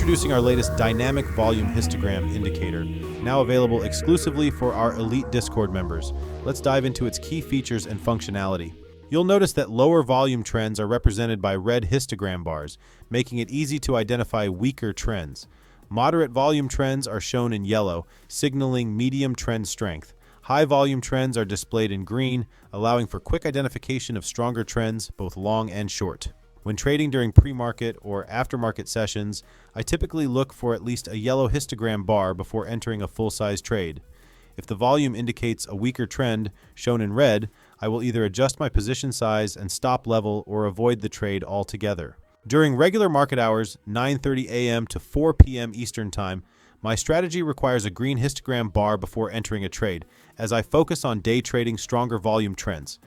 Introducing our latest Dynamic Volume Histogram indicator, now available exclusively for our elite Discord members. Let's dive into its key features and functionality. You'll notice that lower volume trends are represented by red histogram bars, making it easy to identify weaker trends. Moderate volume trends are shown in yellow, signaling medium trend strength. High volume trends are displayed in green, allowing for quick identification of stronger trends, both long and short. When trading during pre-market or aftermarket sessions, I typically look for at least a yellow histogram bar before entering a full-size trade. If the volume indicates a weaker trend, shown in red, I will either adjust my position size and stop level or avoid the trade altogether. During regular market hours, 9:30 a.m. to 4 p.m. Eastern Time, my strategy requires a green histogram bar before entering a trade, as I focus on day trading stronger volume trends.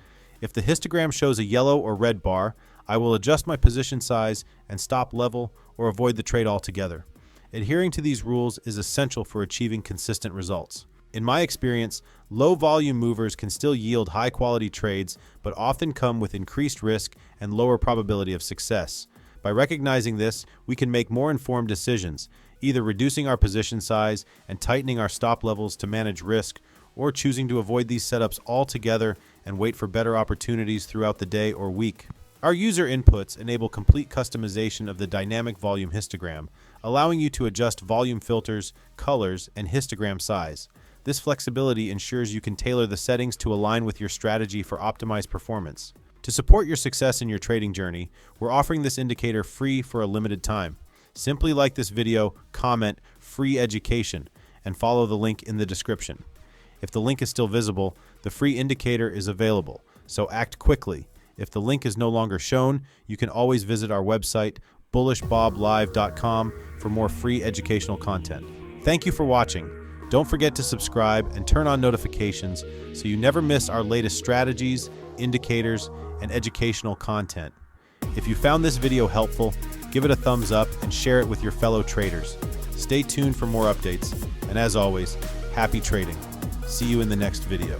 If the histogram shows a yellow or red bar, I will adjust my position size and stop level or avoid the trade altogether. Adhering to these rules is essential for achieving consistent results. In my experience, low volume movers can still yield high quality trades, but often come with increased risk and lower probability of success. By recognizing this, we can make more informed decisions, either reducing our position size and tightening our stop levels to manage risk, or choosing to avoid these setups altogether and wait for better opportunities throughout the day or week. Our user inputs enable complete customization of the dynamic volume histogram, allowing you to adjust volume filters, colors, and histogram size. This flexibility ensures you can tailor the settings to align with your strategy for optimized performance. To support your success in your trading journey, we're offering this indicator free for a limited time. Simply like this video, comment "free education," and follow the link in the description. If the link is still visible, the free indicator is available, so act quickly. If the link is no longer shown, you can always visit our website, bullishboblive.com, for more free educational content. Thank you for watching. Don't forget to subscribe and turn on notifications so you never miss our latest strategies, indicators, and educational content. If you found this video helpful, give it a thumbs up and share it with your fellow traders. Stay tuned for more updates, and as always, happy trading. See you in the next video.